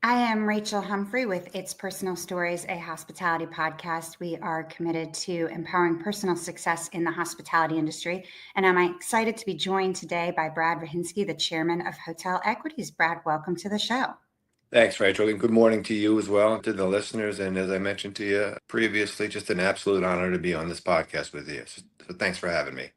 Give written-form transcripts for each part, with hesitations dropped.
I am Rachel Humphrey with It's Personal Stories, a hospitality podcast. We are committed to empowering personal success in the hospitality industry. And I'm excited to be joined today by Brad Rahinsky, the chairman of Hotel Equities. Brad, welcome to the show. Thanks, Rachel, and good morning to you as well, to the listeners. And as I mentioned to you previously, just an absolute honor to be on this podcast with you. So thanks for having me.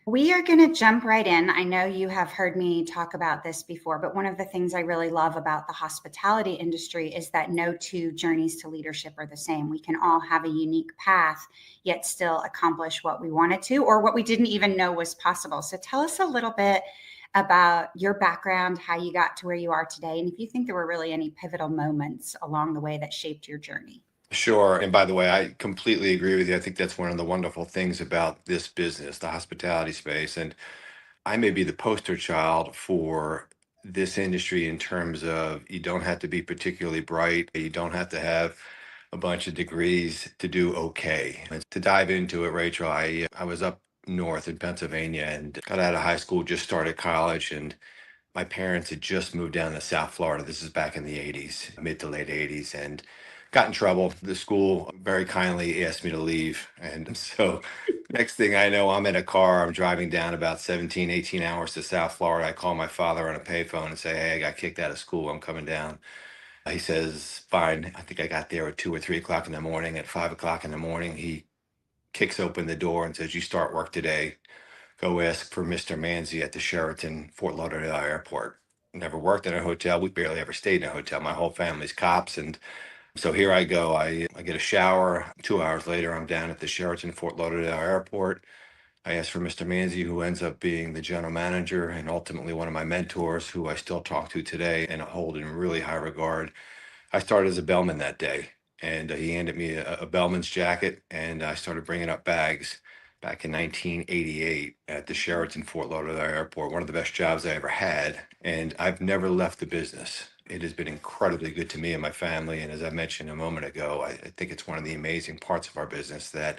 We are going to jump right in. I know you have heard me talk about this before, but one of the things I really love about the hospitality industry is that no two journeys to leadership are the same. We can all have a unique path, yet still accomplish what we wanted to or what we didn't even know was possible. So tell us a little bit about your background, how you got to where you are today, and if you think there were really any pivotal moments along the way that shaped your journey. Sure. And by the way, I completely agree with you. I think that's one of the wonderful things about this business, the hospitality space. And I may be the poster child for this industry in terms of you don't have to be particularly bright, you don't have to have a bunch of degrees to do okay. And to dive into it, Rachel, I was up north in Pennsylvania and got out of high school, just started college, and my parents had just moved down to South Florida. This is back in the 80s, mid to late 80s, and got in trouble. The school very kindly asked me to leave. And so next thing I know, I'm in a car. I'm driving down about 17, 18 hours to South Florida. I call my father on a payphone and say, "Hey, I got kicked out of school. I'm coming down." He says, "Fine." I think I got there at 2 or 3 o'clock in the morning. At 5 o'clock in the morning, he kicks open the door and says, "You start work today. Go ask for Mr. Manzi at the Sheraton Fort Lauderdale Airport." Never worked in a hotel. We barely ever stayed in a hotel. My whole family's cops. And so here I go. I get a shower. 2 hours later, I'm down at the Sheraton Fort Lauderdale Airport. I ask for Mr. Manzi, who ends up being the general manager and ultimately one of my mentors, who I still talk to today and hold in really high regard. I started as a bellman that day, and he handed me a bellman's jacket, and I started bringing up bags back in 1988 at the Sheraton Fort Lauderdale Airport. One of the best jobs I ever had, and I've never left the business. It has been incredibly good to me and my family. And as I mentioned a moment ago, I think it's one of the amazing parts of our business that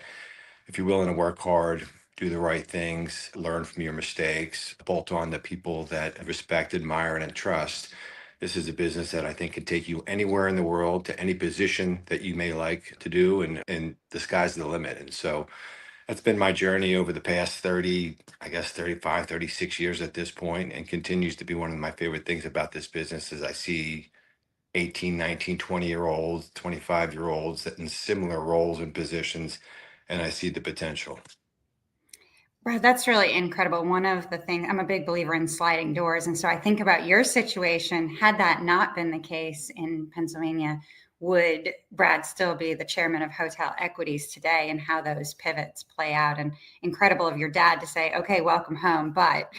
if you're willing to work hard, do the right things, learn from your mistakes, bolt on to people that respect, admire, and trust, this is a business that I think can take you anywhere in the world to any position that you may like to do, and the sky's the limit. And so that's been my journey over the past 30, I guess 35, 36 years at this point, and continues to be one of my favorite things about this business is I see 18, 19, 20-year olds, 25-year olds in similar roles and positions, and I see the potential. Right, that's really incredible. One of the things, I'm a big believer in sliding doors. And so I think about your situation. Had that not been the case in Pennsylvania, would Brad still be the chairman of Hotel Equities today, and how those pivots play out? And incredible of your dad to say, "Okay, welcome home, but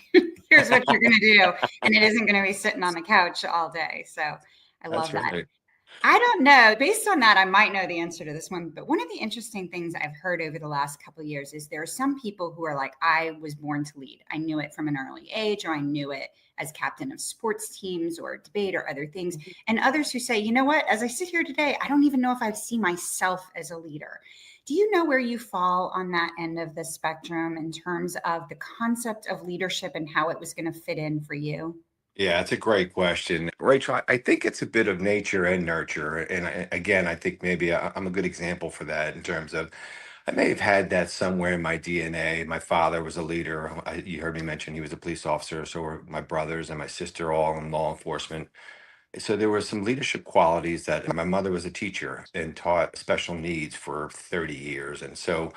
here's what you're going to do." And it isn't going to be sitting on the couch all day. So I love That's that. right. I don't know. Based on that, I might know the answer to this one. But one of the interesting things I've heard over the last couple of years is there are some people who are like, I was born to lead. I knew it from an early age, or I knew it as captain of sports teams or debate or other things. And others who say, you know what, as I sit here today, I don't even know if I see myself as a leader. Do you know where you fall on that end of the spectrum in terms of the concept of leadership and how it was going to fit in for you? Yeah, it's a great question. Rachel, I think it's a bit of nature and nurture. And again, I think maybe I'm a good example for that in terms of I may have had that somewhere in my DNA. My father was a leader. You heard me mention he was a police officer. So were my brothers and my sister, all in law enforcement. So there were some leadership qualities that my mother was a teacher and taught special needs for 30 years. And so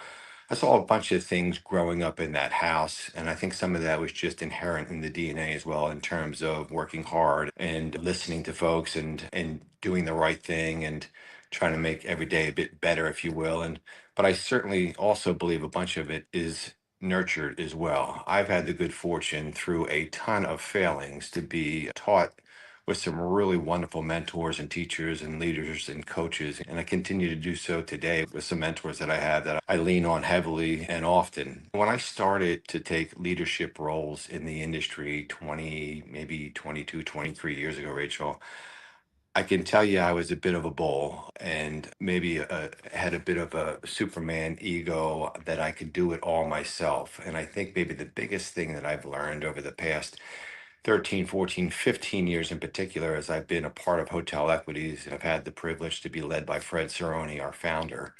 I saw a bunch of things growing up in that house. And I think some of that was just inherent in the DNA as well, in terms of working hard and listening to folks and doing the right thing and trying to make every day a bit better, if you will. But I certainly also believe a bunch of it is nurtured as well. I've had the good fortune through a ton of failings to be taught with some really wonderful mentors and teachers and leaders and coaches. And I continue to do so today with some mentors that I have that I lean on heavily and often. When I started to take leadership roles in the industry 20, maybe 22, 23 years ago, Rachel, I can tell you I was a bit of a bull and maybe had a bit of a Superman ego that I could do it all myself. And I think maybe the biggest thing that I've learned over the past 13, 14, 15 years in particular, as I've been a part of Hotel Equities, and I've had the privilege to be led by Fred Cerrone, our founder,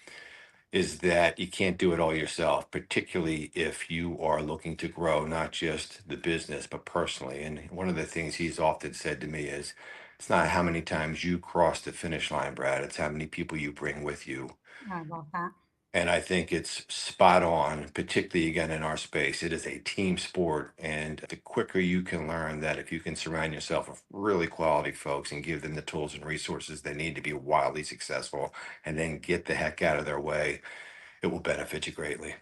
is that you can't do it all yourself, particularly if you are looking to grow not just the business, but personally. And one of the things he's often said to me is, it's not how many times you cross the finish line, Brad, it's how many people you bring with you. I love that. And I think it's spot on, particularly again in our space. It is a team sport. And the quicker you can learn that, if you can surround yourself with really quality folks and give them the tools and resources they need to be wildly successful, and then get the heck out of their way, it will benefit you greatly.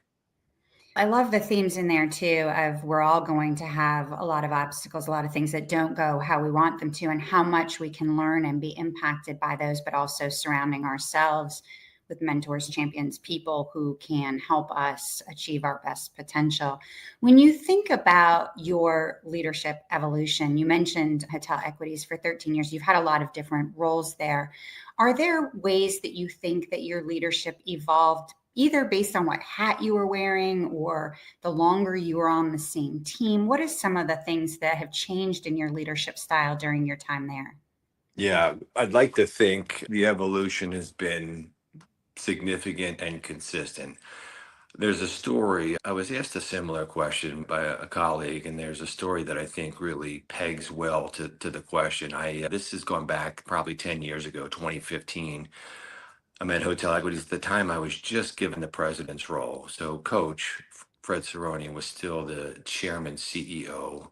I love the themes in there too of we're all going to have a lot of obstacles, a lot of things that don't go how we want them to, and how much we can learn and be impacted by those, but also surrounding ourselves with mentors, champions, people who can help us achieve our best potential. When you think about your leadership evolution, you mentioned Hotel Equities for 13 years. You've had a lot of different roles there. Are there ways that you think that your leadership evolved, either based on what hat you were wearing or the longer you were on the same team? What are some of the things that have changed in your leadership style during your time there? Yeah, I'd like to think the evolution has been significant and consistent. There's a story, I was asked a similar question by a colleague, and there's a story that I think really pegs well to the question. This is going back probably 10 years ago, 2015. I'm at Hotel Equities. At the time, I was just given the president's role. So Coach Fred Cerrone was still the chairman CEO,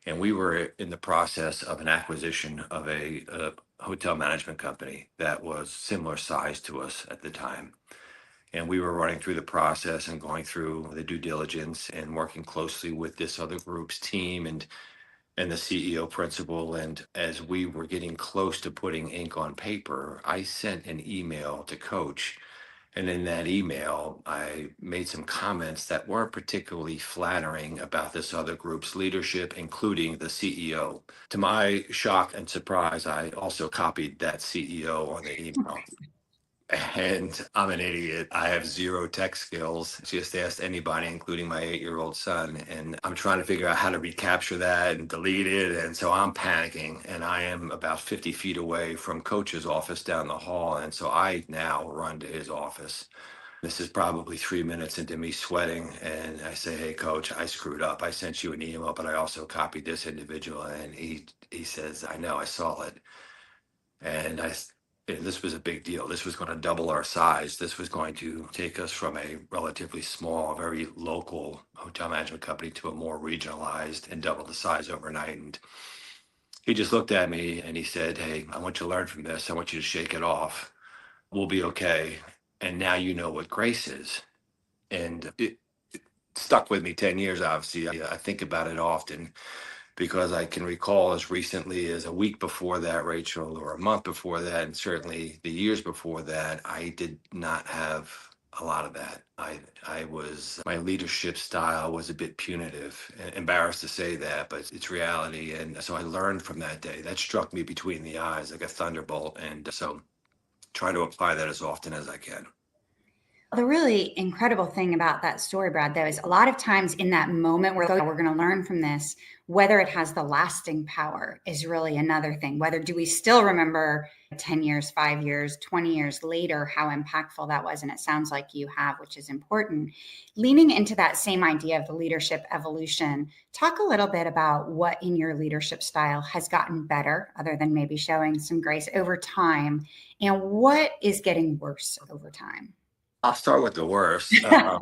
and we were in the process of an acquisition of a hotel management company that was similar size to us at the time. And we were running through the process and going through the due diligence and working closely with this other group's team and the CEO principal. And as we were getting close to putting ink on paper, I sent an email to Coach. And in that email, I made some comments that weren't particularly flattering about this other group's leadership, including the CEO. To my shock and surprise, I also copied that CEO on the email. And I'm an idiot. I have zero tech skills. Just ask anybody, including my 8-year-old son. And I'm trying to figure out how to recapture that and delete it. And so I'm panicking. And I am about 50 feet away from Coach's office down the hall. And so I now run to his office. This is probably 3 minutes into me sweating. And I say, "Hey, Coach, I screwed up. I sent you an email, but I also copied this individual." And he says, "I know, I saw it." And and this was a big deal. This was going to double our size. This was going to take us from a relatively small, very local hotel management company to a more regionalized, and double the size overnight. And he just looked at me and he said, "Hey, I want you to learn from this. I want you to shake it off. We'll be okay. And now you know what grace is." And it stuck with me 10 years, obviously. I think about it often, because I can recall as recently as a week before that, Rachel, or a month before that, and certainly the years before that, I did not have a lot of that. My leadership style was a bit punitive. Embarrassed to say that, but it's reality. And so I learned from that day. That struck me between the eyes like a thunderbolt. And so try to apply that as often as I can. The really incredible thing about that story, Brad, though, is a lot of times in that moment where we're going to learn from this, whether it has the lasting power is really another thing. Whether do we still remember 10 years, 5 years, 20 years later, how impactful that was? And it sounds like you have, which is important. Leaning into that same idea of the leadership evolution, talk a little bit about what in your leadership style has gotten better, other than maybe showing some grace over time, and what is getting worse over time. I'll start with the worst. I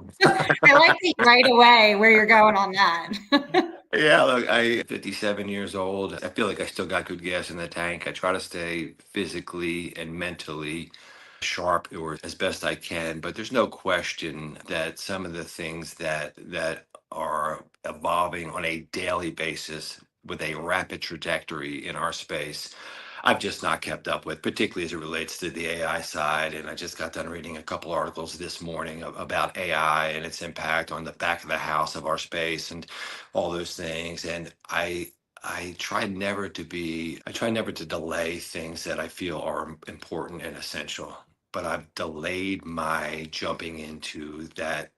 like it right away where you're going on that. Yeah, look, I 57 years old. I feel like I still got good gas in the tank. I try to stay physically and mentally sharp or as best I can, but there's no question that some of the things that are evolving on a daily basis with a rapid trajectory in our space, I've just not kept up with, particularly as it relates to the AI side. And I just got done reading a couple articles this morning about AI and its impact on the back of the house of our space and all those things. And I try never to delay things that I feel are important and essential, but I've delayed my jumping into that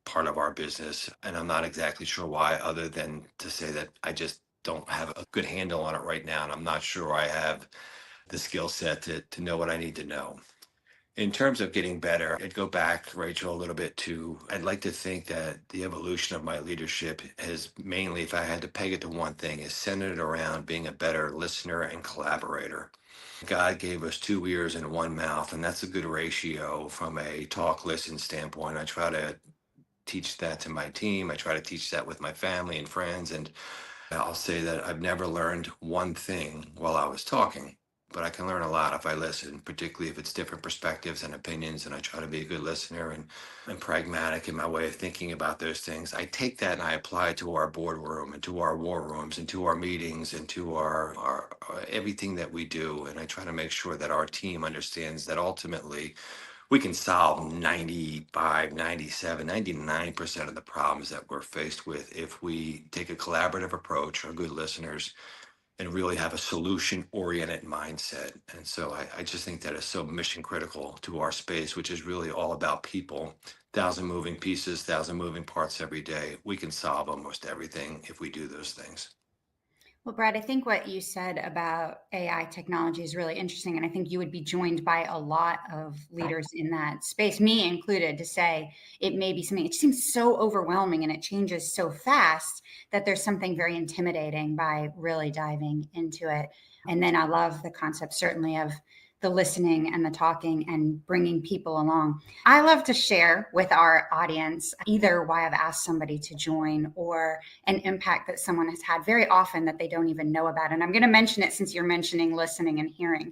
part of our business. And I'm not exactly sure why, other than to say that I just don't have a good handle on it right now. And I'm not sure I have the skill set to know what I need to know. In terms of getting better, I'd go back, Rachel, a little bit to, I'd like to think that the evolution of my leadership has mainly, if I had to peg it to one thing, is centered around being a better listener and collaborator. God gave us two ears and one mouth, and that's a good ratio from a talk listen standpoint. I try to teach that to my team. I try to teach that with my family and friends. And I'll say that I've never learned one thing while I was talking, but I can learn a lot if I listen, particularly if it's different perspectives and opinions. And I try to be a good listener and pragmatic in my way of thinking about those things. I take that and I apply it to our boardroom and to our war rooms and to our meetings and to our everything that we do. And I try to make sure that our team understands that ultimately we can solve 95, 97, 99% of the problems that we're faced with if we take a collaborative approach, are good listeners, and really have a solution oriented mindset. And so I just think that is so mission critical to our space, which is really all about people. Thousand moving pieces, thousand moving parts every day. We can solve almost everything if we do those things. Well, Brad, I think what you said about AI technology is really interesting. And I think you would be joined by a lot of leaders in that space, me included, to say it may be something, it seems so overwhelming and it changes so fast that there's something very intimidating by really diving into it. And then I love the concept, certainly, of the listening and the talking and bringing people along. I love to share with our audience either why I've asked somebody to join or an impact that someone has had very often that they don't even know about. And I'm going to mention it since you're mentioning listening and hearing.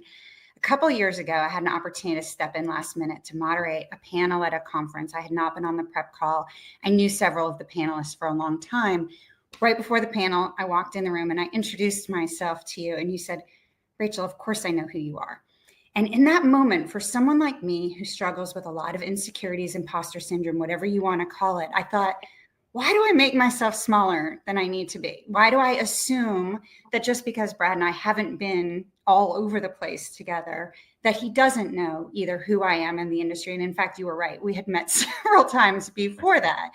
A couple of years ago, I had an opportunity to step in last minute to moderate a panel at a conference. I had not been on the prep call. I knew several of the panelists for a long time. Right before the panel, I walked in the room and I introduced myself to you. And you said, Rachel, of course I know who you are. And in that moment, for someone like me who struggles with a lot of insecurities, imposter syndrome, whatever you want to call it, I thought, why do I make myself smaller than I need to be? Why do I assume that just because Brad and I haven't been all over the place together, that he doesn't know either who I am in the industry? And in fact, you were right. We had met several times before that.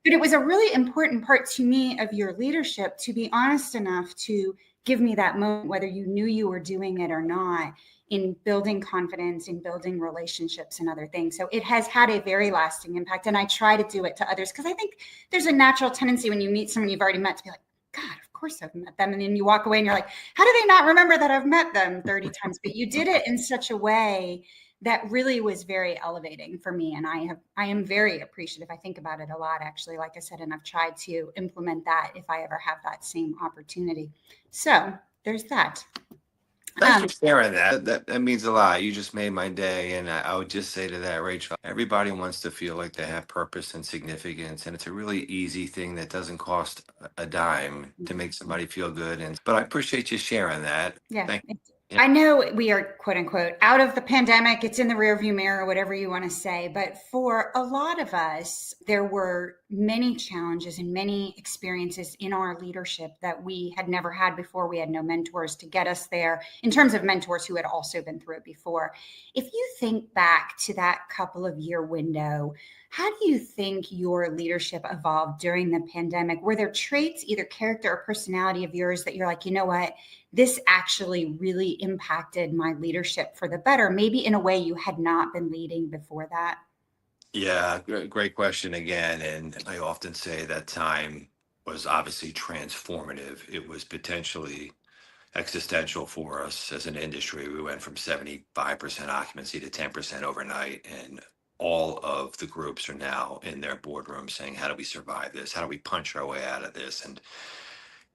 But it was a really important part to me of your leadership to be honest enough to give me that moment, whether you knew you were doing it or not, in building confidence, in building relationships and other things. So it has had a very lasting impact. And I try to do it to others because I think there's a natural tendency when you meet someone you've already met to be like, God, of course I've met them. And then you walk away and you're like, how do they not remember that I've met them 30 times? But you did it in such a way that really was very elevating for me. And I am very appreciative. I think about it a lot, actually, like I said, and I've tried to implement that if I ever have that same opportunity. So there's that. Thanks for sharing that. That means a lot. You just made my day. And I would just say to that, Rachel, everybody wants to feel like they have purpose and significance. And it's a really easy thing that doesn't cost a dime to make somebody feel good. But I appreciate you sharing that. Yeah. Thank you. I know we are, quote unquote, out of the pandemic. It's in the rearview mirror, whatever you want to say. But for a lot of us, there were many challenges and many experiences in our leadership that we had never had before. We had no mentors to get us there in terms of mentors who had also been through it before. If you think back to that couple of year window, how do you think your leadership evolved during the pandemic? Were there traits, either character or personality of yours, that you're like, you know what? This actually really impacted my leadership for the better, maybe in a way you had not been leading before that? Yeah, great question again. And I often say that time was obviously transformative. It was potentially existential for us as an industry. We went from 75% occupancy to 10% overnight. And all of the groups are now in their boardroom saying, how do we survive this? How do we punch our way out of this? And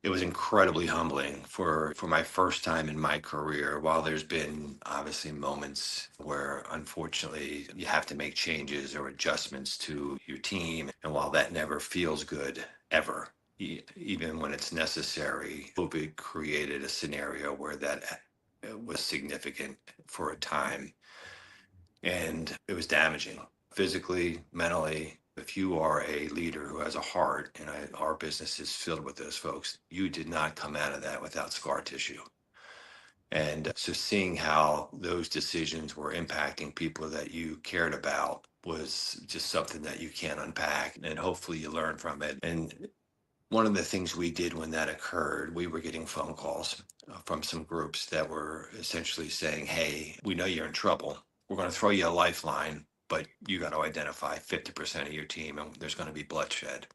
it was incredibly humbling for my first time in my career. While there's been obviously moments where unfortunately you have to make changes or adjustments to your team, and while that never feels good ever, even when it's necessary, COVID created a scenario where that was significant for a time, and it was damaging physically, mentally. If you are a leader who has a heart, and our business is filled with those folks, you did not come out of that without scar tissue. And so seeing how those decisions were impacting people that you cared about was just something that you can't unpack. And hopefully you learn from it. And One of the things we did when that occurred, we were getting phone calls from some groups that were essentially saying, hey, we know you're in trouble. We're going to throw you a lifeline, but you got to identify 50% of your team and there's going to be bloodshed.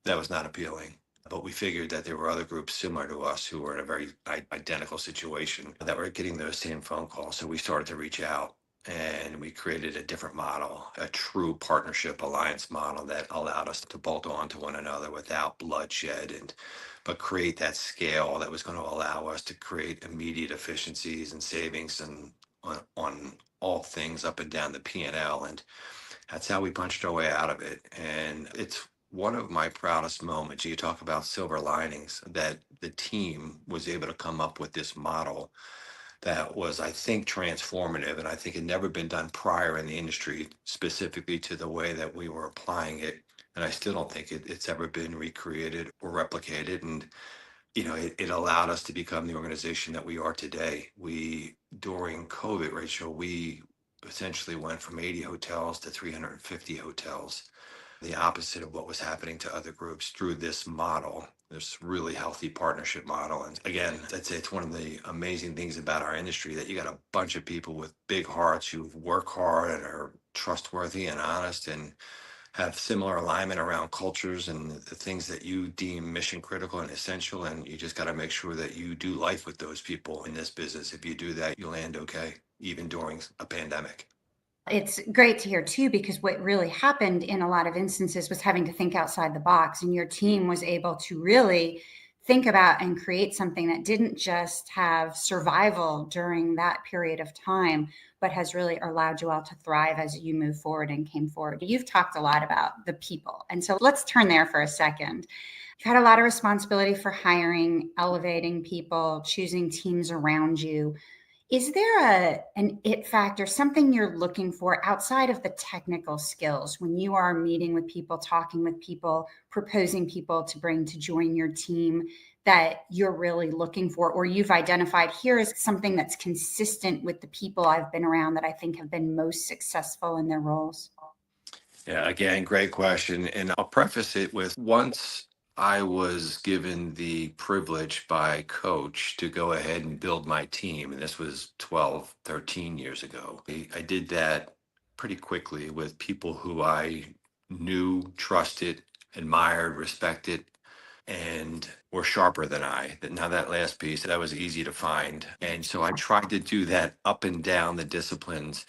That was not appealing. But we figured that there were other groups similar to us who were in a very identical situation that were getting those same phone calls. So we started to reach out and we created a different model, a true partnership alliance model that allowed us to bolt on to one another without bloodshed and but create that scale that was going to allow us to create immediate efficiencies and savings and on all things up and down the P&L. And that's how we punched our way out of it. And it's one of my proudest moments. You talk about silver linings, that the team was able to come up with this model that was, I think, transformative. And I think had never been done prior in the industry, specifically to the way that we were applying it. And I still don't think it's ever been recreated or replicated. And, it allowed us to become the organization that we are today. During COVID, Rachel, we essentially went from 80 hotels to 350 hotels, the opposite of what was happening to other groups through this model, this really healthy partnership model. And again, I'd say it's one of the amazing things about our industry that you got a bunch of people with big hearts who work hard and are trustworthy and honest and have similar alignment around cultures and the things that you deem mission critical and essential. And you just got to make sure that you do life with those people in this business. If you do that, you'll land okay, even during a pandemic. It's great to hear too, because what really happened in a lot of instances was having to think outside the box, and your team was able to really think about and create something that didn't just have survival during that period of time, but has really allowed you all to thrive as you move forward and came forward. You've talked a lot about the people. And so let's turn there for a second. You've had a lot of responsibility for hiring, elevating people, choosing teams around you. Is there an it factor, something you're looking for outside of the technical skills when you are meeting with people, talking with people, proposing people to bring to join your team, that you're really looking for, or you've identified here is something that's consistent with the people I've been around that I think have been most successful in their roles? Yeah, again, great question. And I'll preface it with once I was given the privilege by coach to go ahead and build my team, and this was 12, 13 years ago. I did that pretty quickly with people who I knew, trusted, admired, respected, and were sharper than I. Now that last piece, that was easy to find. And so I tried to do that up and down the disciplines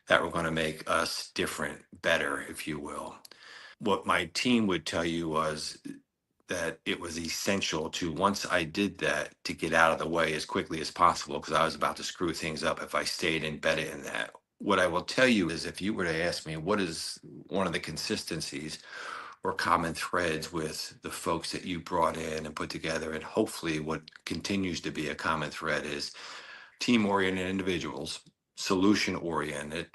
that were going to make us different, better, if you will. What my team would tell you was that it was essential to, once I did that, to get out of the way as quickly as possible because I was about to screw things up if I stayed embedded in that. What I will tell you is if you were to ask me what is one of the consistencies or common threads with the folks that you brought in and put together, and hopefully what continues to be a common thread is team oriented individuals, solution oriented.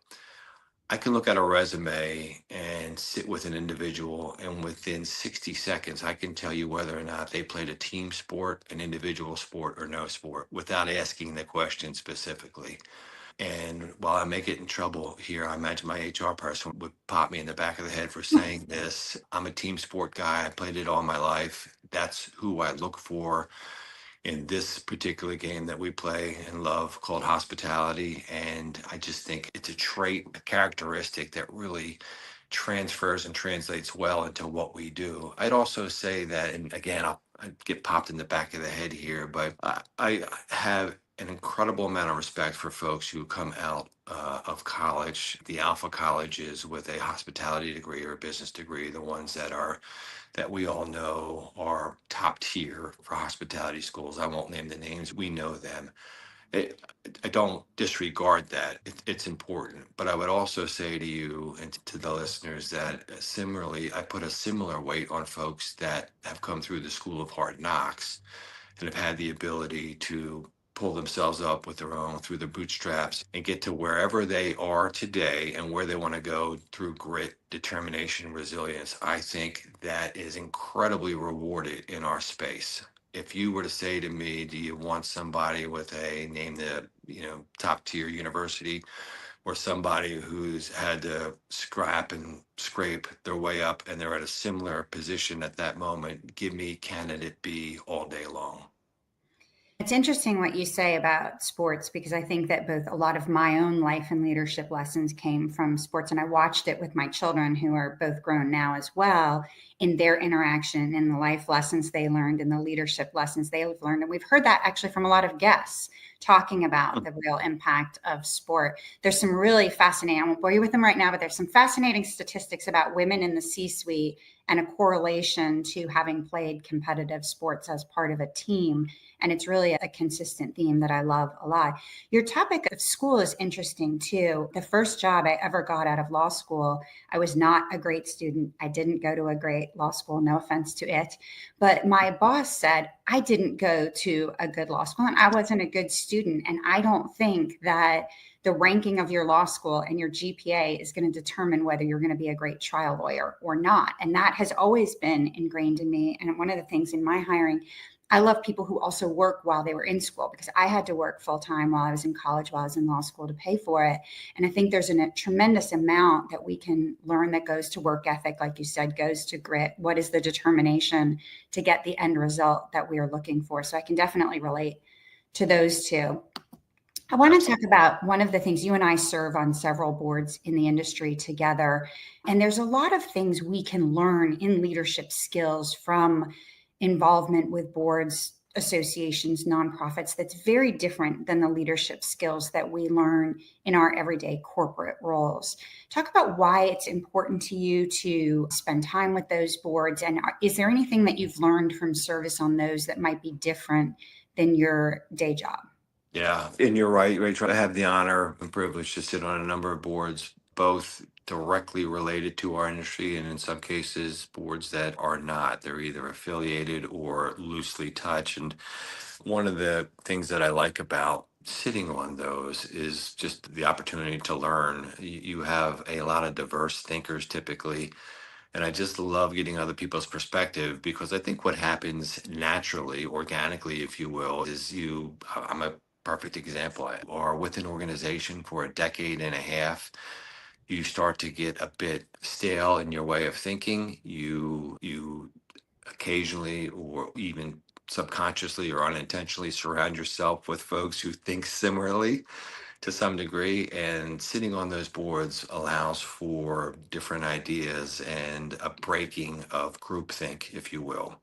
I can look at a resume and sit with an individual, and within 60 seconds, I can tell you whether or not they played a team sport, an individual sport, or no sport without asking the question specifically. And while I may get in trouble here, I imagine my HR person would pop me in the back of the head for saying this. I'm a team sport guy. I played it all my life. That's who I look for in this particular game that we play and love called hospitality. And I just think it's a trait, a characteristic that really transfers and translates well into what we do. I'd also say that, and again, I get popped in the back of the head here, but I have an incredible amount of respect for folks who come out of college, the alpha colleges with a hospitality degree or a business degree, the ones that we all know are top tier for hospitality schools. I won't name the names. We know them. It, I don't disregard that. It's important. But I would also say to you and to the listeners that similarly, I put a similar weight on folks that have come through the school of hard knocks and have had the ability to pull themselves up with their own through the bootstraps and get to wherever they are today and where they want to go through grit, determination, resilience. I think that is incredibly rewarded in our space. If you were to say to me, do you want somebody with a name the top tier university? or somebody who's had to scrap and scrape their way up and they're at a similar position at that moment, give me candidate B all day long. It's interesting what you say about sports, because I think that both a lot of my own life and leadership lessons came from sports. And I watched it with my children, who are both grown now as well, in their interaction and the life lessons they learned and the leadership lessons they've learned. And we've heard that actually from a lot of guests talking about the real impact of sport. There's some really fascinating, I won't bore you with them right now, but there's some fascinating statistics about women in the C-suite and a correlation to having played competitive sports as part of a team. And it's really a consistent theme that I love a lot. Your topic of school is interesting too. The first job I ever got out of law school, I was not a great student. I didn't go to a great law school, no offense to it. But my boss said I didn't go to a good law school and I wasn't a good student. And I don't think that the ranking of your law school and your GPA is going to determine whether you're going to be a great trial lawyer or not. And that has always been ingrained in me. And one of the things in my hiring, I love people who also work while they were in school, because I had to work full time while I was in college, while I was in law school, to pay for it. And I think there's a tremendous amount that we can learn that goes to work ethic, like you said, goes to grit. What is the determination to get the end result that we are looking for? So I can definitely relate to those two. I want to talk about one of the things. You and I serve on several boards in the industry together, and there's a lot of things we can learn in leadership skills from involvement with boards, associations, nonprofits, that's very different than the leadership skills that we learn in our everyday corporate roles. Talk about why it's important to you to spend time with those boards, and is there anything that you've learned from service on those that might be different than your day job? Yeah, and you're right, Rachel. I have the honor and privilege to sit on a number of boards, both directly related to our industry and in some cases boards that are not. They're either affiliated or loosely touch. And one of the things that I like about sitting on those is just the opportunity to learn. You have a lot of diverse thinkers typically, and I just love getting other people's perspective, because I think what happens naturally, organically, if you will, is I'm a perfect example. Or with an organization for a decade and a half, you start to get a bit stale in your way of thinking. You occasionally, or even subconsciously or unintentionally, surround yourself with folks who think similarly to some degree, and sitting on those boards allows for different ideas and a breaking of groupthink, if you will.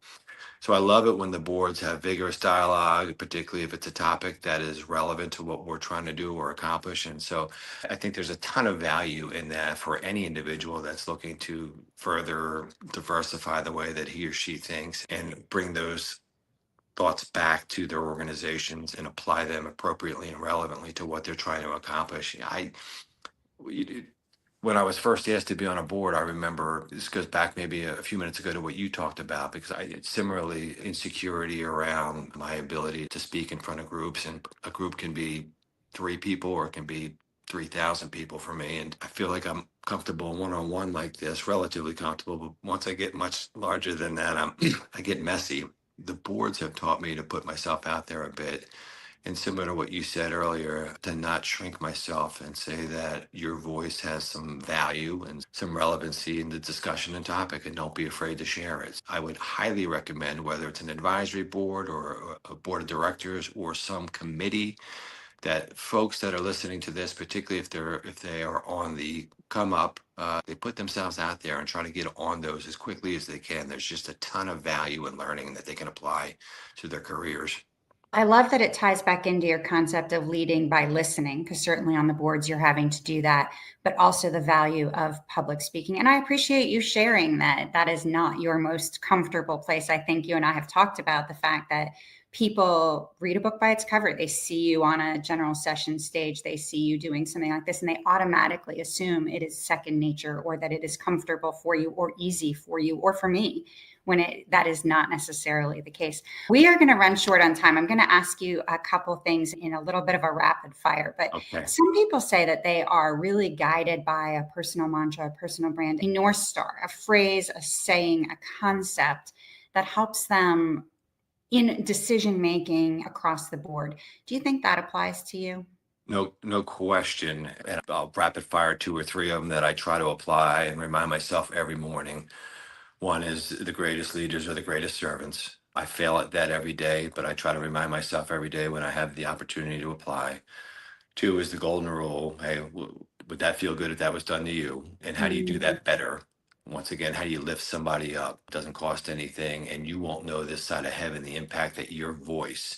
So I love it when the boards have vigorous dialogue, particularly if it's a topic that is relevant to what we're trying to do or accomplish. And so I think there's a ton of value in that for any individual that's looking to further diversify the way that he or she thinks and bring those thoughts back to their organizations and apply them appropriately and relevantly to what they're trying to accomplish. When I was first asked to be on a board, I remember, this goes back maybe a few minutes ago to what you talked about, because I similarly insecurity around my ability to speak in front of groups, and a group can be 3 people or it can be 3,000 people for me. And I feel like I'm comfortable one-on-one like this, relatively comfortable. But once I get much larger than that, I get messy. The boards have taught me to put myself out there a bit. And similar to what you said earlier, to not shrink myself and say that your voice has some value and some relevancy in the discussion and topic, and don't be afraid to share it. I would highly recommend, whether it's an advisory board or a board of directors or some committee, that folks that are listening to this, particularly if they are on the come up, they put themselves out there and try to get on those as quickly as they can. There's just a ton of value in learning that they can apply to their careers. I love that it ties back into your concept of leading by listening, because certainly on the boards you're having to do that, but also the value of public speaking. And I appreciate you sharing that that is not your most comfortable place. I think you and I have talked about the fact that people read a book by its cover. They see you on a general session stage, they see you doing something like this, and they automatically assume it is second nature, or that it is comfortable for you or easy for you or for me, when that is not necessarily the case. We are going to run short on time. I'm going to ask you a couple things in a little bit of a rapid fire, but Okay. some people say that they are really guided by a personal mantra, a personal brand, a North Star, a phrase, a saying, a concept that helps them in decision making across the board. Do you think that applies to you? No question. And I'll rapid fire two or three of them that I try to apply and remind myself every morning. One is the greatest leaders are the greatest servants. I fail at that every day, but I try to remind myself every day when I have the opportunity to apply. Two is the golden rule. Hey, would that feel good if that was done to you? And how do you do Mm. that better? Once again, how do you lift somebody up? Doesn't cost anything, and you won't know this side of heaven the impact that your voice,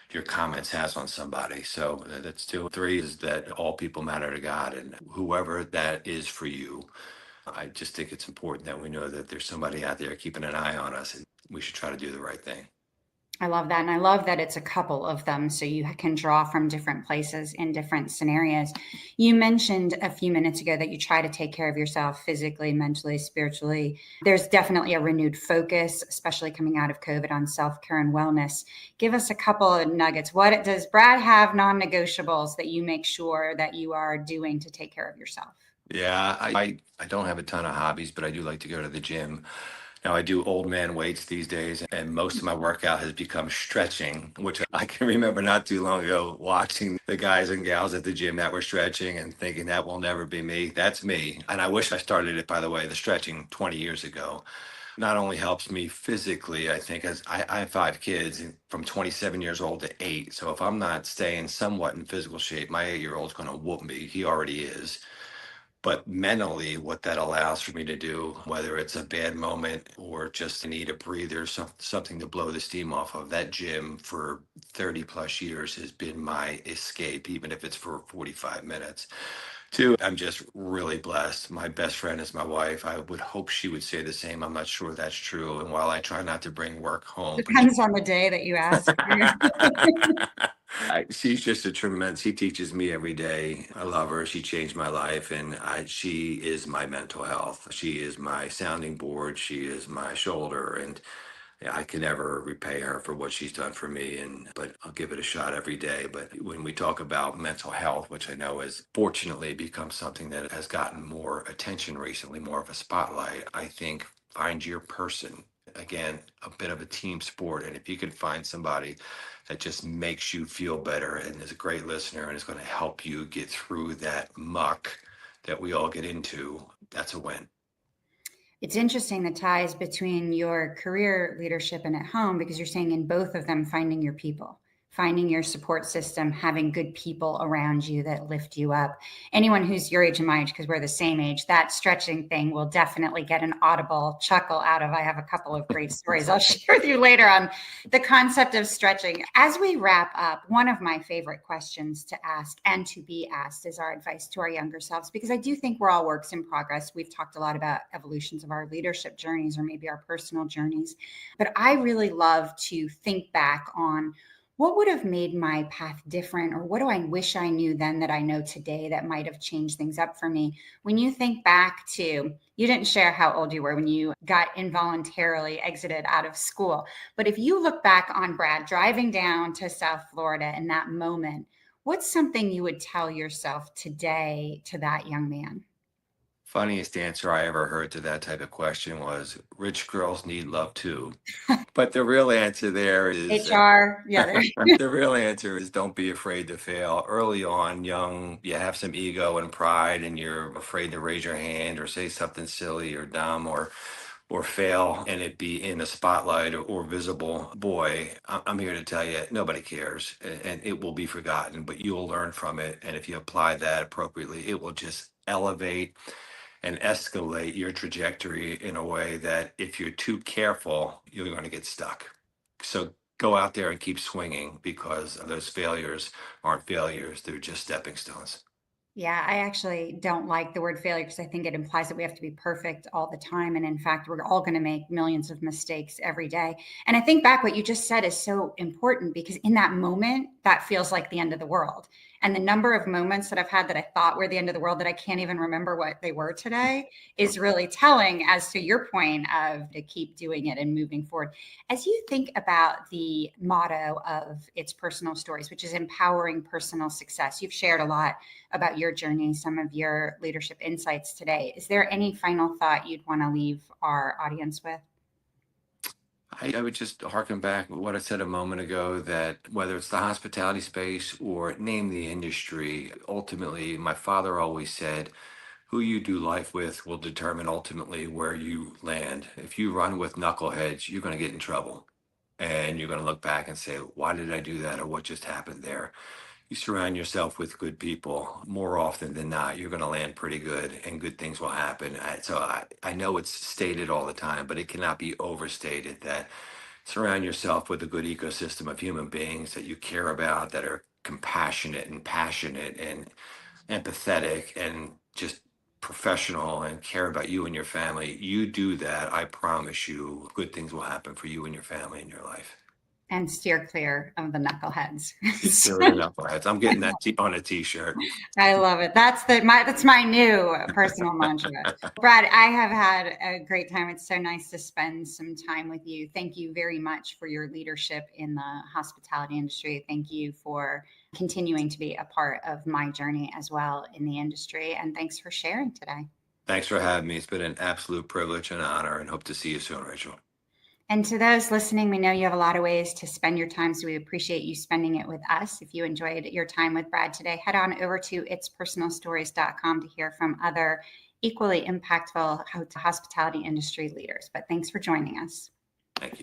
your comments has on somebody. So that's two. Three is that all people matter to God, and whoever that is for you. I just think it's important that we know that there's somebody out there keeping an eye on us, and we should try to do the right thing. I love that. And I love that it's a couple of them. So you can draw from different places in different scenarios. You mentioned a few minutes ago that you try to take care of yourself physically, mentally, spiritually. There's definitely a renewed focus, especially coming out of COVID, on self-care and wellness. Give us a couple of nuggets. What does Brad have non-negotiables that you make sure that you are doing to take care of yourself? Yeah, I don't have a ton of hobbies, but I do like to go to the gym. Now I do old man weights these days, and most of my workout has become stretching, which I can remember not too long ago watching the guys and gals at the gym that were stretching and thinking that will never be me. That's me. And I wish I started it, by the way, the stretching 20 years ago. Not only helps me physically, I think, as I have five kids from 27 years old to eight. So if I'm not staying somewhat in physical shape, my 8-year-old's going to whoop me. He already is. But mentally, what that allows for me to do, whether it's a bad moment or just need a breather, something to blow the steam off of, that gym for 30 plus years has been my escape, even if it's for 45 minutes. Two, I'm just really blessed. My best friend is my wife. I would hope she would say the same. I'm not sure that's true. And while I try not to bring work home, but Depends on the day that you ask. she's just a tremendous. She teaches me every day. I love her. She changed my life, and she is my mental health. She is my sounding board. She is my shoulder, and yeah, I can never repay her for what she's done for me. But I'll give it a shot every day. But when we talk about mental health, which I know has fortunately become something that has gotten more attention recently, more of a spotlight, I think find your person. Again, a bit of a team sport. And if you can find somebody that just makes you feel better and is a great listener and is going to help you get through that muck that we all get into, that's a win. It's interesting the ties between your career leadership and at home, because you're saying in both of them, finding your people, finding your support system, having good people around you that lift you up. Anyone who's your age and my age, because we're the same age, that stretching thing will definitely get an audible chuckle out of. I have a couple of great stories I'll share with you later on the concept of stretching. As we wrap up, one of my favorite questions to ask and to be asked is our advice to our younger selves, because I do think we're all works in progress. We've talked a lot about evolutions of our leadership journeys or maybe our personal journeys, but I really love to think back on what would have made my path different, or what do I wish I knew then that I know today that might have changed things up for me? When you think back to, you didn't share how old you were when you got involuntarily exited out of school, but if you look back on Brad driving down to South Florida in that moment, what's something you would tell yourself today to that young man? Funniest answer I ever heard to that type of question was rich girls need love too. But the real answer there is HR, yeah, there. the real answer is don't be afraid to fail. Early on, young, you have some ego and pride and you're afraid to raise your hand or say something silly or dumb or fail and it be in a spotlight or visible. Boy, I'm here to tell you, nobody cares and it will be forgotten, but you'll learn from it. And if you apply that appropriately, it will just elevate and escalate your trajectory in a way that if you're too careful, you're going to get stuck. So go out there and keep swinging because those failures aren't failures, they're just stepping stones. Yeah, I actually don't like the word failure because I think it implies that we have to be perfect all the time. And in fact, we're all going to make millions of mistakes every day. And I think back what you just said is so important, because in that moment, that feels like the end of the world. And the number of moments that I've had that I thought were the end of the world that I can't even remember what they were today is really telling, as to your point of to keep doing it and moving forward. As you think about the motto of It's Personal Stories, which is empowering personal success, you've shared a lot about your journey, some of your leadership insights today. Is there any final thought you'd want to leave our audience with? I would just harken back to what I said a moment ago, that whether it's the hospitality space or name the industry, ultimately, my father always said, who you do life with will determine ultimately where you land. If you run with knuckleheads, you're going to get in trouble. And you're going to look back and say, why did I do that? Or what just happened there? You surround yourself with good people, more often than not, you're going to land pretty good and good things will happen. I know it's stated all the time, but it cannot be overstated that surround yourself with a good ecosystem of human beings that you care about, that are compassionate and passionate and empathetic and just professional and care about you and your family. You do that, I promise you, good things will happen for you and your family and your life. And steer clear of the knuckleheads. Fair enough, lads. I'm getting that on a t-shirt. I love it. That's my new personal mantra. Brad, I have had a great time. It's so nice to spend some time with you. Thank you very much for your leadership in the hospitality industry. Thank you for continuing to be a part of my journey as well in the industry. And thanks for sharing today. Thanks for having me. It's been an absolute privilege and honor, and hope to see you soon, Rachel. And to those listening, we know you have a lot of ways to spend your time, so we appreciate you spending it with us. If you enjoyed your time with Brad today, head on over to itspersonalstories.com to hear from other equally impactful hospitality industry leaders. But thanks for joining us. Thank you.